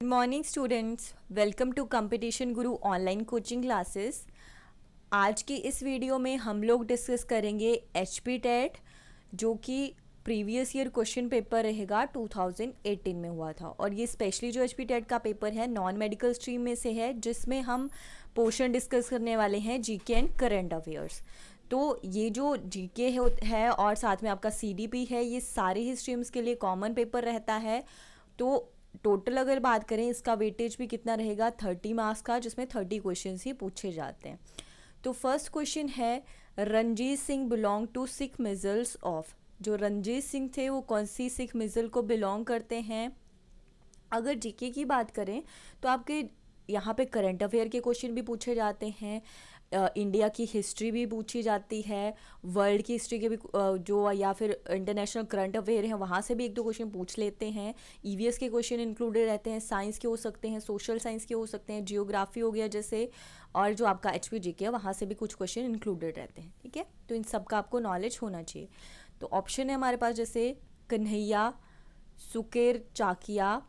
Morning students, welcome to competition Guru online coaching classes. आज की इस वीडियो में हम लोग डिस्कस करेंगे एचपी टेट, जो कि प्रीवियस ईयर क्वेश्चन पेपर रहेगा 2018 में हुआ था। और ये स्पेशली जो एचपी टेट का पेपर है नॉन मेडिकल स्ट्रीम में से है, जिसमें हम पोर्शन डिस्कस करने वाले हैं जीके एंड करंट अफेयर्स। तो ये जो जीके है और साथ में आपका सीडीपी है, ये सारे ही स्ट्रीम्स के लिए कॉमन पेपर रहता है। तो टोटल अगर बात करें इसका वेटेज भी कितना रहेगा, 30 मार्क्स का, जिसमें 30 क्वेश्चन ही पूछे जाते हैं। तो फर्स्ट क्वेश्चन है, Ranjit Singh belong to Sikh misls of. जो रणजीत सिंह थे वो कौन सी सिख मिजल को बिलोंग करते हैं। अगर जीके की बात करें तो आपके यहाँ पे करंट अफेयर के क्वेश्चन भी पूछे जाते हैं, इंडिया की हिस्ट्री भी पूछी जाती है, वर्ल्ड की हिस्ट्री के भी जो या फिर इंटरनेशनल करंट अफेयर हैं वहाँ से भी एक दो क्वेश्चन पूछ लेते हैं। ईवीएस के क्वेश्चन इंक्लूडेड रहते हैं, साइंस के हो सकते हैं, सोशल साइंस के हो सकते हैं, जियोग्राफी हो गया जैसे, और जो आपका एचपी जीके है वहाँ से भी कुछ क्वेश्चन इंक्लूडेड रहते हैं। ठीक है, तो इन सब का आपको नॉलेज होना चाहिए। तो ऑप्शन है हमारे पास जैसे कन्हैया, सुकेर चाकिया,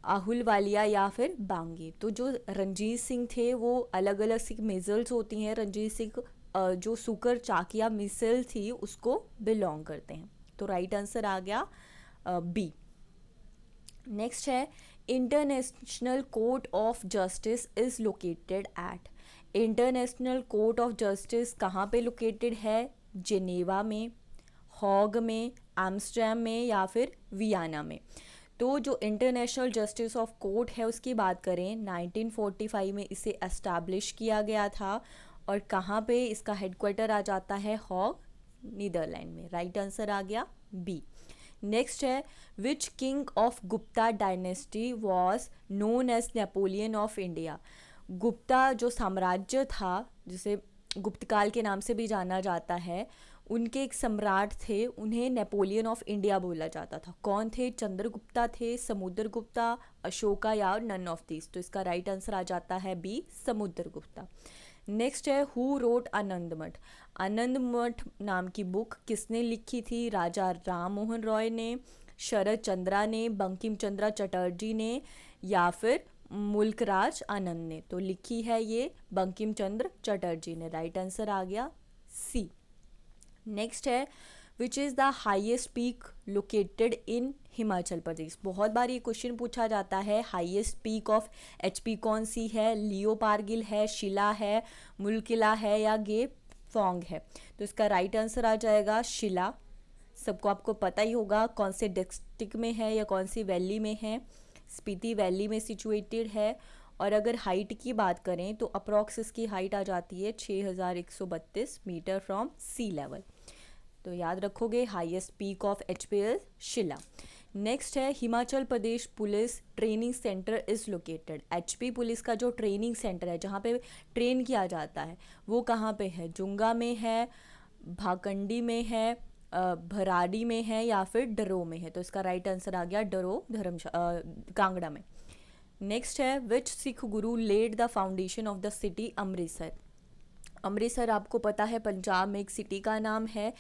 आहुलवालिया या फिर बांगी। तो जो रणजीत सिंह थे वो अलग अलग सिख मिसल्स होती हैं, रणजीत सिंह जो सुकर चाकिया मिसल थी उसको बिलोंग करते हैं। तो राइट आंसर आ गया बी। नेक्स्ट है, international court of justice is located at. International court of justice कहाँ पे लोकेटेड है? जेनेवा में, हॉग में, एम्स्टर्डम में या फिर वियना में। तो जो इंटरनेशनल जस्टिस ऑफ कोर्ट है उसकी बात करें, 1945 में इसे एस्टैब्लिश किया गया था। और कहाँ पे इसका हेडक्वार्टर आ जाता है? हॉग, नीदरलैंड में। राइट आंसर आ गया बी। नेक्स्ट है, which king of Gupta dynasty was known as Napoleon of India. Gupta जो साम्राज्य था, जिसे गुप्तकाल के नाम से भी जाना जाता है, उनके एक सम्राट थे, उन्हें नेपोलियन ऑफ इंडिया बोला जाता था। कौन थे? चंद्रगुप्ता थे, समुद्रगुप्ता, अशोका या नन ऑफ दीज। तो इसका राइट आंसर आ जाता है बी, समुद्रगुप्ता। नेक्स्ट है, हु रोट आनंदमठ। आनंदमठ नाम की बुक किसने लिखी थी? राजा राम मोहन रॉय ने, शरद चंद्रा ने, बंकिम चंद्रा चटर्जी ने या फिर मुल्कराज आनंद ने। तो लिखी है ये बंकिम चंद्र चटर्जी ने। राइट आंसर आ गया सी। नेक्स्ट है, which is the highest peak located in Himachal Pradesh. बहुत बार ये क्वेश्चन पूछा जाता है, हाईएस्ट पीक ऑफ एचपी कौन सी है? लियो पारगिल है, शिला है, मुलकिला है या गे फोंग है। तो इसका राइट आंसर आ जाएगा शिला। सबको आपको पता ही होगा कौन से डिस्ट्रिक्ट में है या कौन सी वैली में है। स्पीति वैली में सिचुएटेड है। और अगर हाइट की बात करें तो अप्रॉक्स इसकी हाइट आ जाती है 6132 मीटर फ्रॉम सी लेवल। तो याद रखोगे, highest peak of HP is Shilla. Next है, Himachal Pradesh police training centre is located. HP police का जो ट्रेनिंग सेंटर है, जहाँ पे ट्रेन किया जाता है, वो कहाँ पे है? जुंगा में है, भाकंडी में है, भराड़ी में है या फिर डरो में है। तो इसका राइट आंसर आ गया डरो, कांगड़ा में। नेक्स्ट है, which Sikh guru led the foundation of the city Amritsar. Amritsar आपको पता है पंजाब में एक सिटी का नाम है।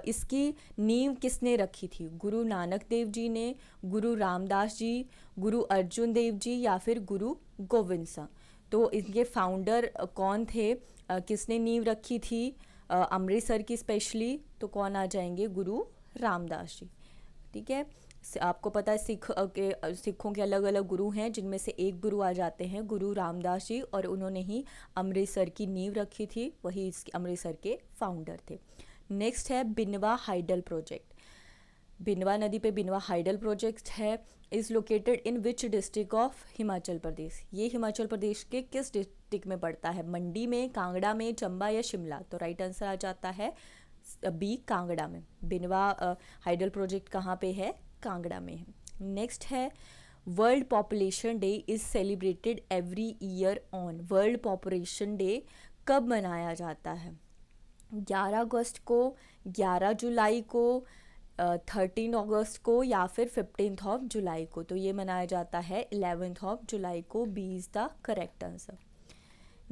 इसकी नींव किसने रखी थी? गुरु नानक देव जी ने, गुरु रामदास जी, गुरु अर्जुन देव जी या फिर गुरु गोविंद सिंह। तो इनके फाउंडर कौन थे? किसने नींव रखी थी अमृतसर की स्पेशली? तो कौन आ जाएंगे? गुरु रामदास जी। ठीक है, आपको पता है सिखों के अलग अलग गुरु हैं, जिनमें से एक गुरु आ जाते हैं गुरु रामदास जी, और उन्होंने ही अमृतसर की नींव रखी थी, वही इस अमृतसर के फाउंडर थे। नेक्स्ट है, बिनवा हाइडल प्रोजेक्ट। बिनवा नदी पे बिनवा हाइडल प्रोजेक्ट है, is located in which district of Himachal Pradesh. ये हिमाचल प्रदेश के किस डिस्ट्रिक्ट में पड़ता है? मंडी में, कांगड़ा में, चंबा या शिमला। तो राइट आंसर आ जाता है बी, कांगड़ा में। बिनवा हाइडल प्रोजेक्ट कहाँ पे है? कांगड़ा में है। नेक्स्ट है, world population day is celebrated every year on. World population day कब मनाया जाता है? 11 अगस्त को, 11 जुलाई को, 13 अगस्त को या फिर 15 ऑफ जुलाई को। तो ये मनाया जाता है 11 ऑफ जुलाई को। B is the correct answer.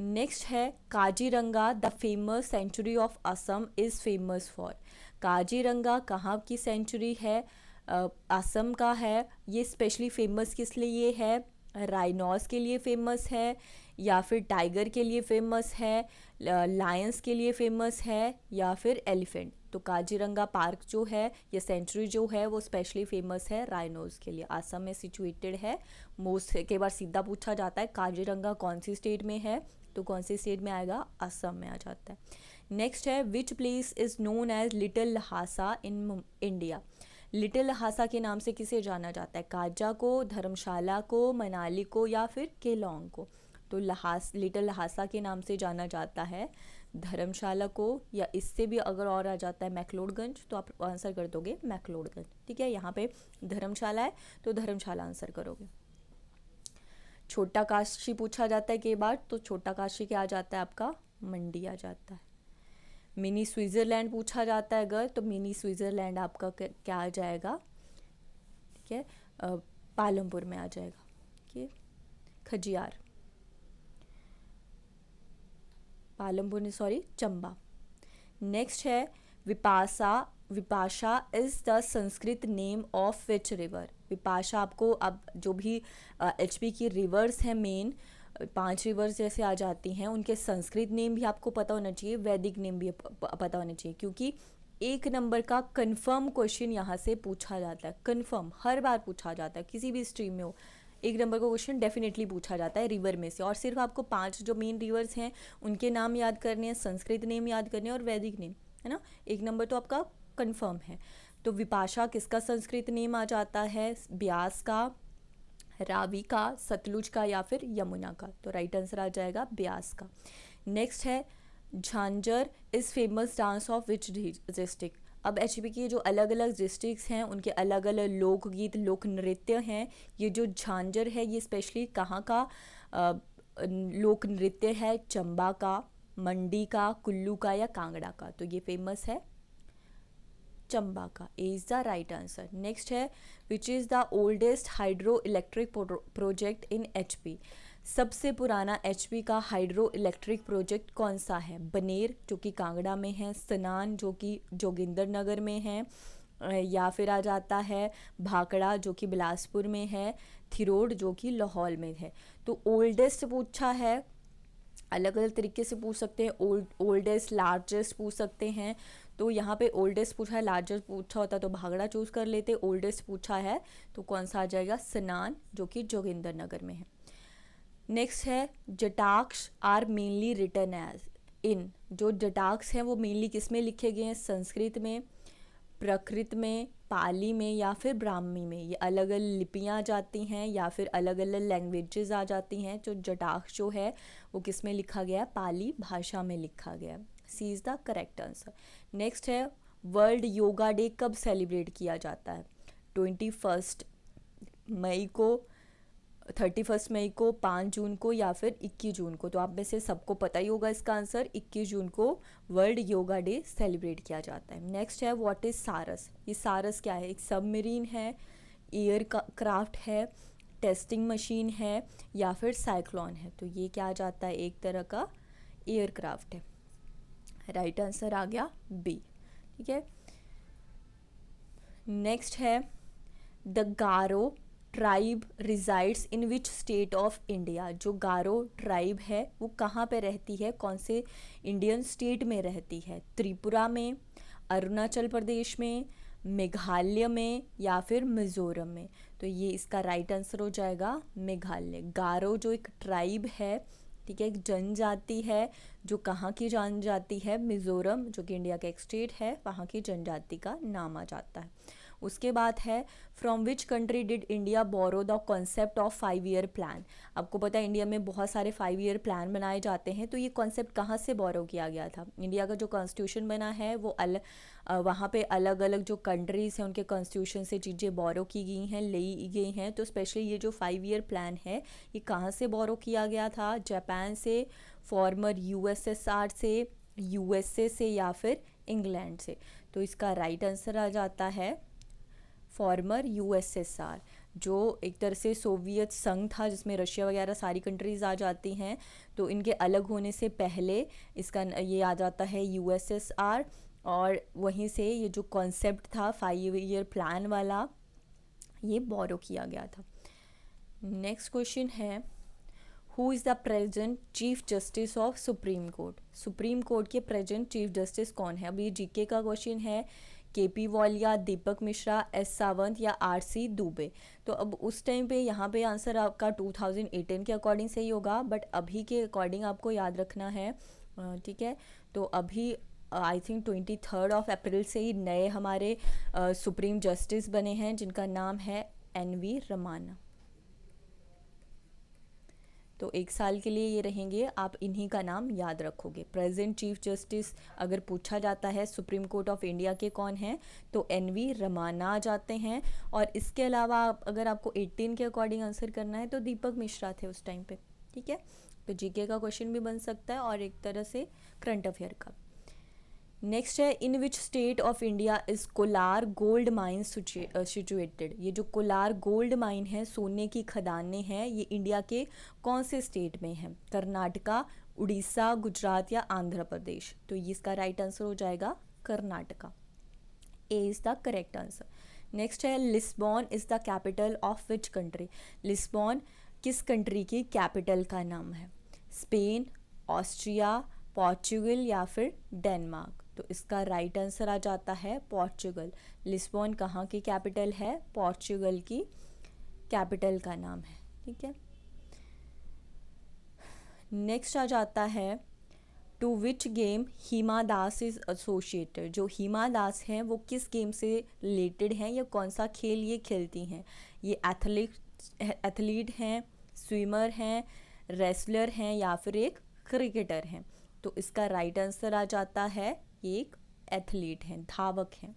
Next है, Kaziranga the famous sanctuary of Assam is famous for. Kaziranga कहाँ की सेंचुरी है? असम का है। ये स्पेशली फेमस किस लिए है? राइनोस के लिए फेमस है, या फिर टाइगर के लिए फेमस है, लायंस के लिए फेमस है, या फिर एलिफेंट? तो काजीरंगा पार्क जो है या सेंचुरी जो है वो स्पेशली फेमस है राइनोस के लिए, असम में सिचुएटेड है। मोस्ट कई बार सीधा पूछा जाता है काजीरंगा कौन सी स्टेट में है, तो कौन सी स्टेट में आएगा, असम में आ जाता है। नेक्स्ट है which place is known as little Lhasa in India? Little Lhasa के नाम से किसे जाना जाता है, काजा को, धर्मशाला को, मनाली को, या फिर केलोंग को? तो लिटिल लहासा के नाम से जाना जाता है धर्मशाला को, या इससे भी अगर और आ जाता है मैक्लोडगंज, तो आप आंसर कर दोगे मैक्लोडगंज। ठीक है, यहाँ पे धर्मशाला है तो धर्मशाला आंसर करोगे। छोटा काशी पूछा जाता है कई बार, तो छोटा काशी क्या आ जाता है आपका, मंडी आ जाता है। मिनी स्विट्ज़रलैंड पूछा जाता है अगर, तो मिनी स्विट्ज़रलैंड आपका क्या आ जाएगा, ठीक है, पालमपुर में आ जाएगा। ठीक है, खजियार, पालमपुर ने, सॉरी, चंबा। नेक्स्ट है Vipasha is the Sanskrit name of which river? Vipasha आपको अब जो भी एचपी की रिवर्स हैं मेन 5 रिवर्स जैसे आ जाती हैं, उनके संस्कृत नेम भी आपको पता होना चाहिए, वैदिक नेम भी पता होना चाहिए, क्योंकि 1 नंबर का कंफर्म क्वेश्चन यहाँ से पूछा जाता है। कंफर्म हर बार पूछा जाता है, किसी भी स्ट्रीम में हो 1 नंबर का क्वेश्चन डेफिनेटली पूछा जाता है रिवर में से। और सिर्फ आपको 5 जो मेन रिवर्स हैं उनके नाम याद करने हैं, संस्कृत नेम याद करने हैं और वैदिक नेम, है ना। 1 नंबर तो आपका कंफर्म है। तो विपाशा किसका संस्कृत नेम आ जाता है, ब्यास का, रावी का, सतलुज का, या फिर यमुना का? तो राइट आंसर आ जाएगा ब्यास का। नेक्स्ट है Jhanjhar is famous dance of which district? अब एचपी की जो अलग अलग डिस्ट्रिक्ट्स हैं उनके अलग अलग लोकगीत लोक नृत्य हैं। ये जो झांझर है ये स्पेशली कहाँ का लोक नृत्य है, चंबा का, मंडी का, कुल्लू का, या कांगड़ा का? तो ये फेमस है चंबा का, is the right answer. Next है which is the oldest hydro electric project in HP? सबसे पुराना एचपी का हाइड्रो इलेक्ट्रिक प्रोजेक्ट कौन सा है? बनेर जो कि कांगड़ा में है, सनान जो कि जोगिंदरनगर में है, या फिर आ जाता है भाखड़ा जो कि बिलासपुर में है, थिरोड जो कि लाहौल में है। तो ओल्डेस्ट पूछा है, अलग अलग तरीके से पूछ सकते हैं, ओल्डेस्ट लार्जेस्ट पूछ सकते हैं। तो यहाँ पे ओल्डेस्ट पूछा है, लार्जेस्ट पूछा होता तो भाखड़ा चूज कर लेते, ओल्डेस्ट पूछा है तो कौन सा आ जाएगा, सनान जो कि जोगिंदरनगर में है। नेक्स्ट है Jatakas are mainly written as in? जो जटाक्ष हैं वो मेनली किस में लिखे गए हैं, संस्कृत में, प्राकृत में, पाली में, या फिर ब्राह्मी में? ये अलग अलग लिपियाँ आ जाती हैं या फिर अलग अलग लैंग्वेजेस आ जाती हैं। जो जटाक्ष जो है वो किस में लिखा गया है, पाली भाषा में लिखा गया है। C is the correct answer. Next है वर्ल्ड योगा डे कब सेलिब्रेट किया जाता है? 21 मई को, 31 मई को, 5 जून को, या फिर 21 जून को? तो आप में से सबको पता ही होगा इसका आंसर, 21 जून को वर्ल्ड योगा डे सेलिब्रेट किया जाता है। नेक्स्ट है व्हाट इज़ सारस? ये सारस क्या है? एक सबमरीन है, एयर क्राफ्ट है, टेस्टिंग मशीन है, या फिर साइक्लोन है? तो ये क्या आ जाता है, एक तरह का एयर क्राफ्ट है। राइट आंसर आ गया बी। ठीक है, नेक्स्ट है the Garo tribe resides in which state of India? जो गारो ट्राइब है वो कहाँ पे रहती है, कौन से इंडियन स्टेट में रहती है? त्रिपुरा में, अरुणाचल प्रदेश में, मेघालय में, या फिर मिज़ोरम में? तो ये इसका राइट आंसर हो जाएगा मेघालय। गारो जो एक ट्राइब है, ठीक है, एक जनजाति है, जो कहाँ की जनजाति है, मिज़ोरम जो कि इंडिया का एक स्टेट है, वहाँ की जनजाति का नाम आ जाता है। उसके बाद है from which country did India borrow the concept of 5 year plan? आपको पता है इंडिया में बहुत सारे 5 ईयर प्लान बनाए जाते हैं, तो ये कॉन्सेप्ट कहाँ से बोरो किया गया था? इंडिया का जो कॉन्स्टिट्यूशन बना है वो वहाँ पे अलग अलग जो कंट्रीज़ हैं उनके कॉन्स्टिट्यूशन से चीज़ें बोरो की गई हैं, ली गई हैं। तो स्पेशली ये जो 5 ईयर प्लान है ये कहाँ से बोरो किया गया था? जापान से, फॉर्मर यूएसएसआर से, यूएसए से, या फिर इंग्लैंड से? तो इसका राइट आंसर आ जाता है फॉर्मर यूएसएसआर, जो एक तरह से सोवियत संघ था जिसमें रशिया वगैरह सारी कंट्रीज़ आ जाती हैं। तो इनके अलग होने से पहले इसका ये आ जाता है यूएसएसआर, और वहीं से ये जो कॉन्सेप्ट था 5 ईयर प्लान वाला ये बोरो किया गया था। नेक्स्ट क्वेश्चन है, who is the present chief justice of supreme court? Supreme court के प्रेजेंट चीफ जस्टिस कौन है? अब ये जीके का क्वेश्चन है। केपी वालिया, दीपक मिश्रा, एस सावंत या आरसी दुबे? तो अब उस टाइम पे यहाँ पे आंसर आपका 2018 के अकॉर्डिंग सही होगा, बट अभी के अकॉर्डिंग आपको याद रखना है, ठीक है। तो अभी आई थिंक 23 अप्रैल से ही नए हमारे सुप्रीम जस्टिस बने हैं, जिनका नाम है NV रमाना। तो 1 साल के लिए ये रहेंगे, आप इन्हीं का नाम याद रखोगे। प्रेजेंट चीफ जस्टिस अगर पूछा जाता है सुप्रीम कोर्ट ऑफ इंडिया के कौन हैं, तो NV रमाना आ जाते हैं। और इसके अलावा अगर आपको 18 के अकॉर्डिंग आंसर करना है तो दीपक मिश्रा थे उस टाइम पे, ठीक है। तो जीके का क्वेश्चन भी बन सकता है और एक तरह से करंट अफेयर का। नेक्स्ट है, in which state of India is Kolar gold mine situated? ये जो कोलार गोल्ड माइन है, सोने की खदानें हैं, ये इंडिया के कौन से स्टेट में है? कर्नाटका, उड़ीसा, गुजरात या आंध्र प्रदेश? तो ये इसका राइट आंसर हो जाएगा Karnataka. A is the correct answer. Next है, Lisbon is the capital of which country? Lisbon किस कंट्री की कैपिटल का नाम है? स्पेन, ऑस्ट्रिया, पोर्चुगल या फिर डेनमार्क? तो इसका राइट आंसर आ जाता है पोर्चुगल। लिस्बॉन कहाँ की कैपिटल है? पोर्चुगल की कैपिटल का नाम है, ठीक है। नेक्स्ट आ जाता है, to which game Hima Das is associated? जो हिमा दास हैं वो किस गेम से रिलेटेड हैं, या कौन सा खेल ये खेलती हैं? ये एथलीट हैं, स्विमर हैं, रेसलर हैं या फिर एक क्रिकेटर हैं? तो इसका राइट आंसर आ जाता है, एक एथलीट हैं, धावक हैं।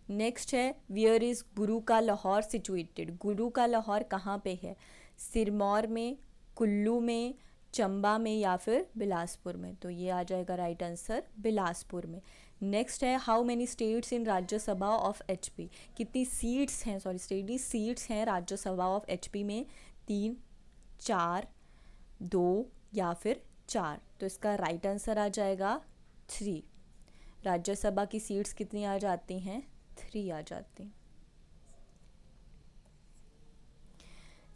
नेक्स्ट है, वियर इज गुरु का लाहौर सिचुएटेड? गुरु का लाहौर कहाँ पे है? सिरमौर में, कुल्लू में, चंबा में या फिर बिलासपुर में? तो ये आ जाएगा राइट आंसर बिलासपुर में। नेक्स्ट है, how many states in Rajya Sabha of HP? कितनी सीट्स हैं, सीट्स हैं राज्यसभा ऑफ HP में? 3, 4, 2 या फिर 4? तो इसका राइट आंसर आ जाएगा 3। राज्यसभा की सीट्स कितनी आ जाती हैं? 3 आ जाती।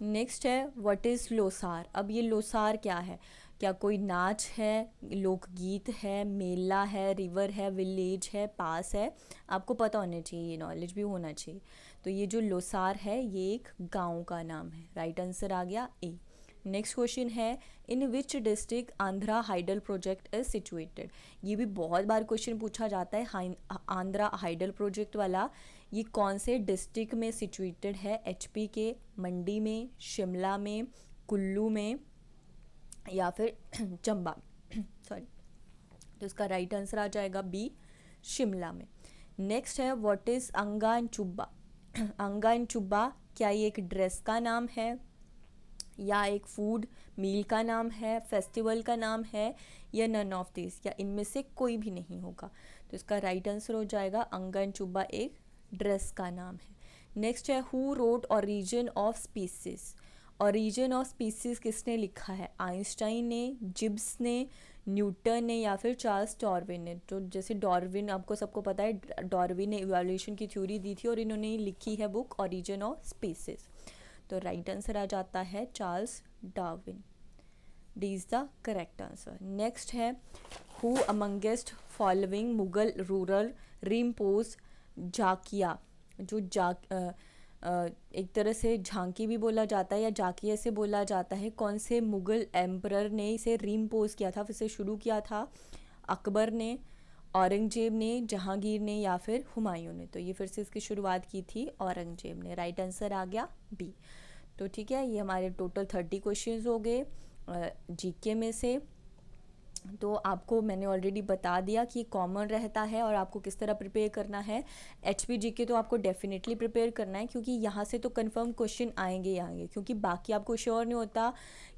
नेक्स्ट है, व्हाट इज़ लोसार? अब ये लोसार क्या है? क्या कोई नाच है, लोकगीत है, मेला है, रिवर है, विलेज है, पास है? आपको पता होना चाहिए, ये नॉलेज भी होना चाहिए। तो ये जो लोसार है ये एक गांव का नाम है। राइट आंसर आ गया ए। नेक्स्ट क्वेश्चन है, in which district Andhra hydel project is situated? ये भी बहुत बार क्वेश्चन पूछा जाता है, आंध्रा हाइडल प्रोजेक्ट वाला ये कौन से डिस्ट्रिक्ट में सिचुएटेड है? HP के, मंडी में, शिमला में, कुल्लू में या फिर चंबा सॉरी। तो इसका राइट आंसर आ जाएगा बी, शिमला में। नेक्स्ट है, व्हाट इज़ अंगा एंड चुब्बा? अंगा एंड चुब्बा क्या ये एक ड्रेस का नाम है, या एक फूड मील का नाम है, फेस्टिवल का नाम है, या नन ऑफ दिस, या इनमें से कोई भी नहीं होगा? तो इसका राइट आंसर हो जाएगा अंगा एंड चुब्बा एक ड्रेस का नाम है। नेक्स्ट है, who wrote origin of species? Origin of species किसने लिखा है? आइंस्टाइन ने, जिब्स ने, न्यूटन ने या फिर चार्ल्स डार्विन ने? तो जैसे डार्विन आपको सबको पता है, डार्विन ने इवोल्यूशन की थ्योरी दी थी और इन्होंने लिखी है बुक ऑरिजिन ऑफ स्पीसीज। तो राइट आंसर आ जाता है Charles Darwin. D is the correct answer. Next है, who amongst following Mughal ruler imposed jizya? जो एक तरह से झांकी भी बोला जाता है या जाकिया से बोला जाता है, कौन से मुगल एम्परर ने इसे रिम्पोज किया था, फिर से शुरू किया था? अकबर ने, औरंगजेब ने, जहांगीर ने या फिर हुमायूं ने? तो ये फिर से इसकी शुरुआत की थी औरंगजेब ने। राइट आंसर आ गया बी। तो ठीक है, ये हमारे टोटल 30 क्वेश्चंस हो गए GK में से। तो आपको मैंने ऑलरेडी बता दिया कि कॉमन रहता है और आपको किस तरह प्रिपेयर करना है। HP GK तो आपको डेफिनेटली प्रिपेयर करना है, क्योंकि यहाँ से तो कंफर्म क्वेश्चन आएंगे ही आएंगे, क्योंकि बाकी आपको श्योर नहीं होता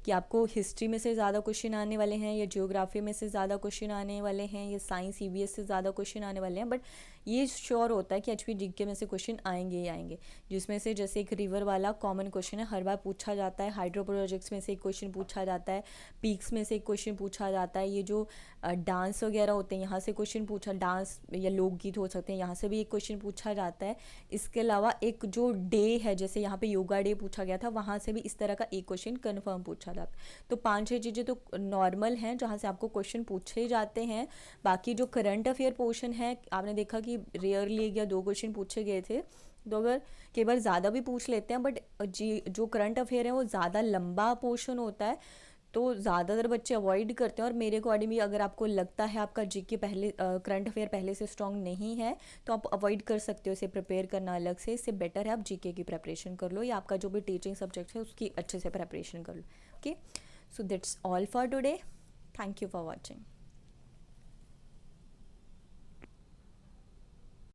कि आपको हिस्ट्री में से ज़्यादा क्वेश्चन आने वाले हैं, या ज्योग्राफी में से ज़्यादा क्वेश्चन आने वाले हैं, या साइंस EVS से ज़्यादा क्वेश्चन आने वाले हैं। बट ये श्योर होता है कि HP GK में से क्वेश्चन आएंगे ही आएंगे, जिसमें से जैसे एक रिवर वाला कॉमन क्वेश्चन है, हर बार पूछा जाता है। हाइड्रो प्रोजेक्ट्स में से एक क्वेश्चन पूछा जाता है, पीक्स में से एक क्वेश्चन पूछा जाता है। ये जो डांस वगैरह होते हैं, यहाँ से क्वेश्चन पूछा, डांस या लोकगीत हो सकते हैं, यहाँ से भी एक क्वेश्चन पूछा जाता है। इसके अलावा एक जो डे है, जैसे यहाँ पे योगा डे पूछा गया था, वहाँ से भी इस तरह का एक क्वेश्चन कन्फर्म पूछा जाता है। तो 5-6 चीज़ें तो नॉर्मल हैं जहाँ से आपको क्वेश्चन पूछे जाते हैं। बाकी जो करंट अफेयर पोर्शन है, आपने देखा कि रेयरली या 2 क्वेश्चन पूछे गए थे। तो अगर कई बार ज़्यादा भी पूछ लेते हैं, बट जी जो करंट अफेयर है वो ज़्यादा लंबा पोर्शन होता है, तो ज़्यादातर बच्चे अवॉइड करते हैं। और मेरे अकॉर्डिंग भी अगर आपको लगता है आपका जीके पहले करंट अफेयर पहले से स्ट्रांग नहीं है, तो आप अवॉइड कर सकते हो इसे प्रिपेयर करना अलग से। इससे बेटर है आप जीके की प्रिपरेशन कर लो, या आपका जो भी टीचिंग सब्जेक्ट है उसकी अच्छे से प्रिपरेशन कर लो। Okay, so that's all for today. Thank you for watching.